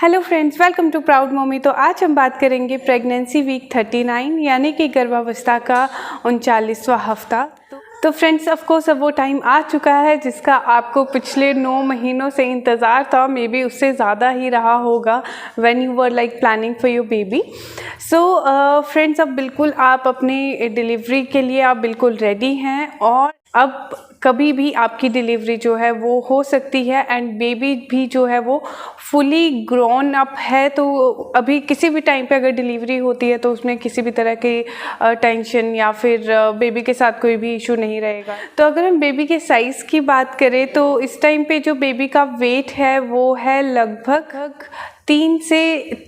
Hello friends, welcome to proud mummy. तो आज हम बात करेंगे प्रेगनेंसी वीक 39 यानी कि गर्भावस्था का 39वां हफ्ता। तो फ्रेंड्स, ऑफ कोर्स अब वो टाइम आ चुका है जिसका आपको पिछले 9 महीनों से इंतज़ार था, मे बी उससे ज़्यादा ही रहा होगा when you were like planning for your baby. So friends, अब बिल्कुल आप अपनी डिलीवरी के लिए आप बिल्कुल रेडी हैं और अब कभी भी आपकी डिलीवरी जो है वो हो सकती है एंड बेबी भी जो है वो फुली ग्रोन अप है। तो अभी किसी भी टाइम पे अगर डिलीवरी होती है तो उसमें किसी भी तरह की टेंशन या फिर बेबी के साथ कोई भी इशू नहीं रहेगा। तो अगर हम बेबी के साइज़ की बात करें तो इस टाइम पे जो बेबी का वेट है वो है लगभग 3 से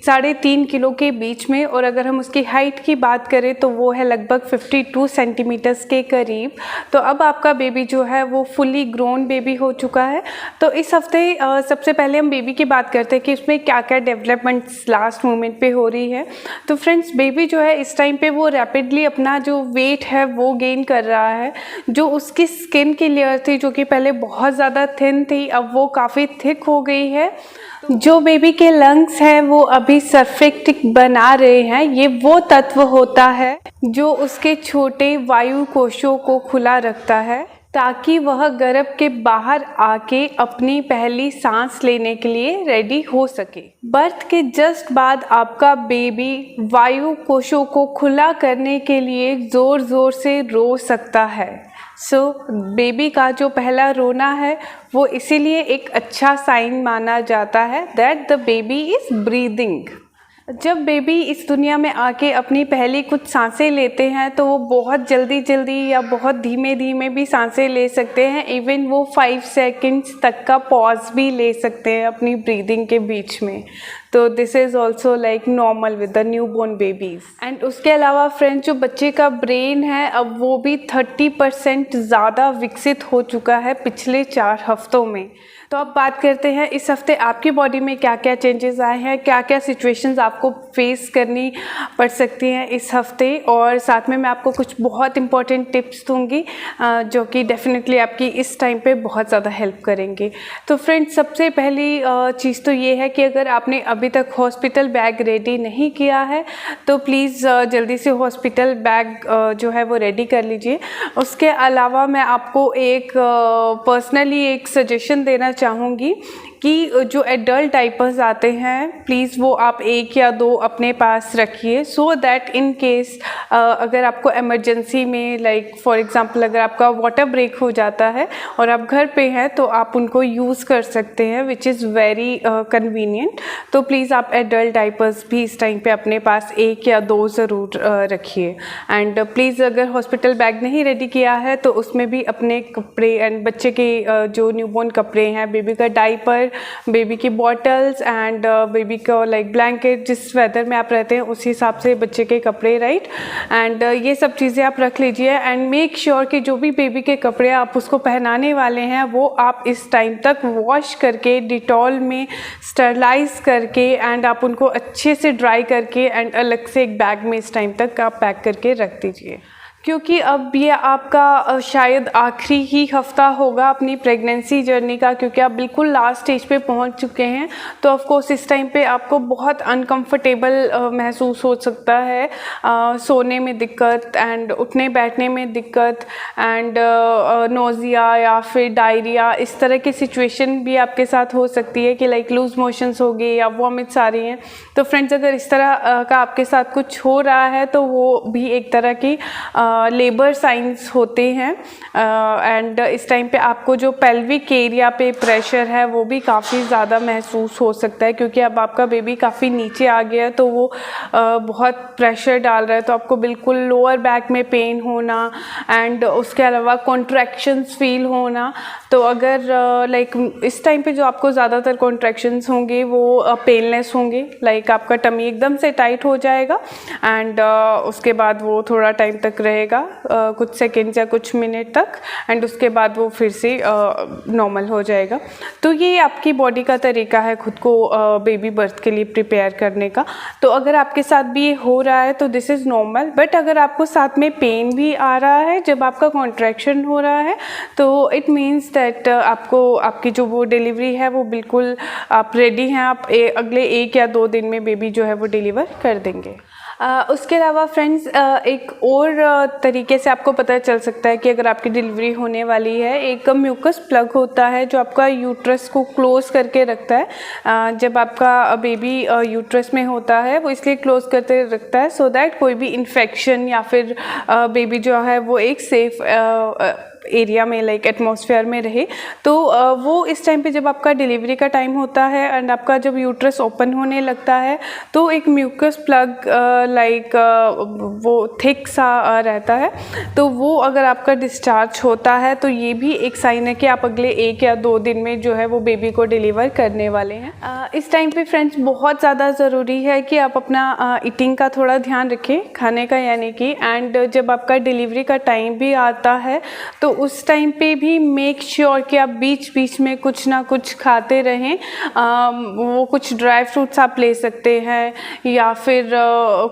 3.5 किलो के बीच में, और अगर हम उसकी हाइट की बात करें तो वो है लगभग 52 सेंटीमीटर्स के करीब। तो अब आपका बेबी जो है वो फुली ग्रोन बेबी हो चुका है। तो इस हफ्ते सबसे पहले हम बेबी की बात करते हैं कि उसमें क्या क्या डेवलपमेंट्स लास्ट मोमेंट पे हो रही है। तो फ्रेंड्स, बेबी जो है इस टाइम पे वो रैपिडली अपना जो वेट है वो गेन कर रहा है। जो उसकी स्किन की लेयर थी जो कि पहले बहुत ज़्यादा थिन थी, अब वो काफ़ी थिक हो गई है। जो बेबी के लंग्स हैं वो अभी सरफेक्टिक बना रहे हैं। ये वो तत्व होता है जो उसके छोटे वायु कोशों को खुला रखता है ताकि वह गर्भ के बाहर आके अपनी पहली सांस लेने के लिए रेडी हो सके। बर्थ के जस्ट बाद आपका बेबी वायु कोशों को खुला करने के लिए ज़ोर ज़ोर से रो सकता है। बेबी का जो पहला रोना है वो इसीलिए एक अच्छा साइन माना जाता है that the baby is breathing. जब बेबी इस दुनिया में आके अपनी पहली कुछ सांसें लेते हैं तो वो बहुत जल्दी या बहुत धीमे भी सांसें ले सकते हैं। इवन वो 5 सेकंड्स तक का पॉज भी ले सकते हैं अपनी ब्रीदिंग के बीच में। तो this is also like normal with the newborn babies. And उसके अलावा फ्रेंड्स, जो बच्चे का ब्रेन है अब वो भी 30% ज़्यादा विकसित हो चुका है पिछले 4 हफ्तों में। तो अब बात करते हैं इस हफ्ते आपकी बॉडी में क्या क्या चेंजेस आए हैं, क्या क्या सिचुएशंस आपको फेस करनी पड़ सकती हैं इस हफ्ते, और साथ में मैं आपको कुछ बहुत इंपॉर्टेंट टिप्स दूंगी जो कि डेफिनेटली आपकी इस टाइम पे बहुत ज़्यादा हेल्प करेंगे। तो फ्रेंड्स, सबसे पहली चीज़ तो ये है कि अगर आपने अभी तक हॉस्पिटल बैग रेडी नहीं किया है तो प्लीज़ जल्दी से हॉस्पिटल बैग जो है वो रेडी कर लीजिए। उसके अलावा मैं आपको एक पर्सनली एक सजेशन देना चाहूँगी कि जो एडल्ट डाइपर्स आते हैं प्लीज़ वो आप 1 या 2 अपने पास रखिए, सो दैट इन केस अगर आपको इमरजेंसी में लाइक फॉर एग्जांपल अगर आपका वाटर ब्रेक हो जाता है और आप घर पे हैं तो आप उनको यूज़ कर सकते हैं, विच इज़ वेरी कन्वीनियंट। तो प्लीज़ आप एडल्ट डाइपर्स भी इस टाइम पे अपने पास 1 या 2 ज़रूर रखिए। एंड प्लीज़ अगर हॉस्पिटल बैग नहीं रेडी किया है तो उसमें भी अपने कपड़े एंड बच्चे के जो न्यूबॉर्न कपड़े हैं, बेबी का डाइपर, बेबी की बॉटल्स एंड बेबी का लाइक ब्लैंकेट, जिस वेदर में आप रहते हैं उसी हिसाब से बच्चे के कपड़े, राइट। एंड ये सब चीज़ें आप रख लीजिए एंड मेक श्योर कि जो भी बेबी के कपड़े आप उसको पहनाने वाले हैं वो आप इस टाइम तक वॉश करके डिटॉल में स्टरलाइज करके एंड आप उनको अच्छे से ड्राई करके एंड अलग से एक बैग में इस टाइम तक आप पैक करके रख दीजिए, क्योंकि अब ये आपका शायद आखिरी ही हफ्ता होगा अपनी प्रेगनेंसी जर्नी का, क्योंकि आप बिल्कुल लास्ट स्टेज पे पहुंच चुके हैं। तो ऑफ कोर्स इस टाइम पे आपको बहुत अनकंफर्टेबल महसूस हो सकता है, सोने में दिक्कत एंड उठने बैठने में दिक्कत एंड नोज़िया या फिर डायरिया, इस तरह की सिचुएशन भी आपके साथ हो सकती है कि लाइक लूज मोशंस हो गए या वॉमिट्स आ रही हैं। तो फ्रेंड्स, अगर इस तरह का आपके साथ कुछ हो रहा है तो वो भी एक तरह की लेबर साइंस होते हैं। एंड इस टाइम पे आपको जो पेल्विक एरिया पे प्रेशर है वो भी काफ़ी ज़्यादा महसूस हो सकता है, क्योंकि अब आपका बेबी काफ़ी नीचे आ गया है तो वो बहुत प्रेशर डाल रहा है। तो आपको बिल्कुल लोअर बैक में पेन होना एंड उसके अलावा कॉन्ट्रैक्शंस फील होना। तो अगर लाइक इस टाइम पे जो आपको ज़्यादातर कॉन्ट्रैक्शंस होंगे वो पेनलेस होंगे, लाइक आपका टमी एकदम से टाइट हो जाएगा एंड उसके बाद वो थोड़ा टाइम तक रहेगा रहेगा कुछ सेकेंड्स या कुछ मिनट तक, एंड उसके बाद वो फिर से नॉर्मल हो जाएगा। तो ये आपकी बॉडी का तरीका है खुद को बेबी बर्थ के लिए प्रिपेयर करने का। तो अगर आपके साथ भी ये हो रहा है तो दिस इज़ नॉर्मल, बट अगर आपको साथ में पेन भी आ रहा है जब आपका कॉन्ट्रैक्शन हो रहा है तो इट मीन्स दैट आपकी जो वो डिलीवरी है वो बिल्कुल आप रेडी हैं, आप अगले 1 या 2 दिन में बेबी जो है वो डिलीवर कर देंगे। उसके अलावा फ्रेंड्स एक और तरीके से आपको पता चल सकता है कि अगर आपकी डिलीवरी होने वाली है, एक म्यूकस प्लग होता है जो आपका यूट्रस को क्लोज करके रखता है। जब आपका बेबी यूट्रस में होता है वो इसलिए क्लोज करके रखता है सो दैट कोई भी इन्फेक्शन या फिर बेबी जो है वो एक सेफ एरिया में लाइक एटमॉस्फेयर में रहे। तो वो इस टाइम पे जब आपका डिलीवरी का टाइम होता है एंड आपका जब यूट्रस ओपन होने लगता है तो एक म्यूकस प्लग लाइक वो थिक सा रहता है, तो वो अगर आपका डिस्चार्ज होता है तो ये भी एक साइन है कि आप अगले 1 या 2 दिन में जो है वो बेबी को डिलीवर करने वाले हैं। इस टाइम पे फ्रेंड्स बहुत ज़्यादा ज़रूरी है कि आप अपना ईटिंग का थोड़ा ध्यान रखें, खाने का यानी कि, एंड जब आपका डिलीवरी का टाइम भी आता है तो उस टाइम पे भी मेक श्योर कि आप बीच बीच में कुछ ना कुछ खाते रहें। वो कुछ ड्राई फ्रूट्स आप ले सकते हैं या फिर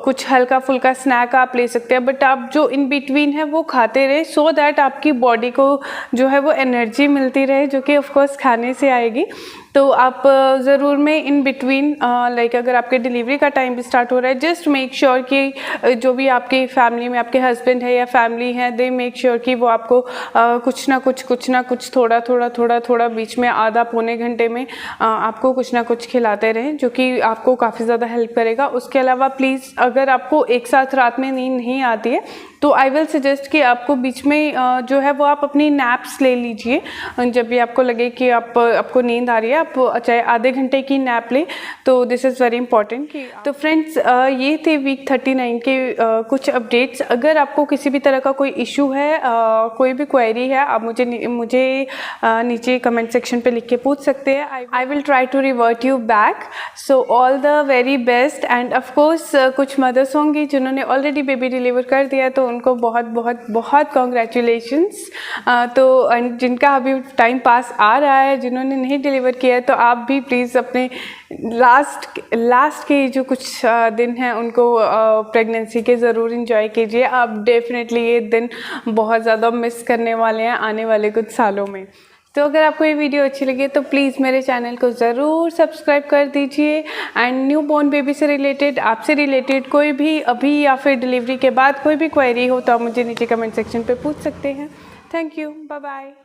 कुछ हल्का फुल्का स्नैक आप ले सकते हैं, बट आप जो इन बिटवीन है वो खाते रहे सो दैट आपकी बॉडी को जो है वो एनर्जी मिलती रहे जो कि ऑफकोर्स खाने से आएगी। तो आप ज़रूर में इन बिटवीन लाइक अगर आपके डिलीवरी का टाइम भी स्टार्ट हो रहा है, जस्ट मेक श्योर कि जो भी आपकी फैमिली में आपके हस्बैंड है या फैमिली है, दे मेक श्योर कि वो आपको कुछ ना कुछ थोड़ा बीच में आधा पौने घंटे में आपको कुछ ना कुछ खिलाते रहें जो कि आपको काफ़ी ज़्यादा हेल्प करेगा। उसके अलावा प्लीज़ अगर आपको एक साथ रात में नींद नहीं आती है तो आई विल सजेस्ट कि आपको बीच में जो है वो आप अपनी नैप्स ले लीजिए। जब भी आपको लगे कि आपको नींद आ रही है, आप चाहे आधे घंटे की नैप लें, तो दिस इज़ वेरी इंपॉर्टेंट। तो फ्रेंड्स ये थे वीक 39 के कुछ अपडेट्स। अगर आपको किसी भी तरह का कोई इशू है, कोई भी क्वेरी है, आप मुझे नीचे कमेंट सेक्शन पे लिख के पूछ सकते हैं। I will try to revert you back. So all the very best. And of course कुछ मदर्स होंगी जिन्होंने ऑलरेडी बेबी डिलीवर कर दिया है तो उनको बहुत बहुत बहुत कॉन्ग्रेचुलेशंस। तो जिनका अभी टाइम पास आ रहा है, जिन्होंने नहीं डिलीवर किया है, तो आप भी प्लीज़ अपने लास्ट के जो कुछ दिन हैं उनको प्रेगनेंसी के ज़रूर इंजॉय कीजिए। आप डेफिनेटली ये दिन बहुत ज़्यादा मिस करने वाले हैं आने वाले कुछ सालों में। तो अगर आपको ये वीडियो अच्छी लगी तो प्लीज़ मेरे चैनल को ज़रूर सब्सक्राइब कर दीजिए। एंड न्यू बॉर्न बेबी से रिलेटेड, आपसे रिलेटेड कोई भी अभी या फिर डिलीवरी के बाद कोई भी क्वेरी हो तो आप मुझे नीचे कमेंट सेक्शन पे पूछ सकते हैं। Thank you, bye bye.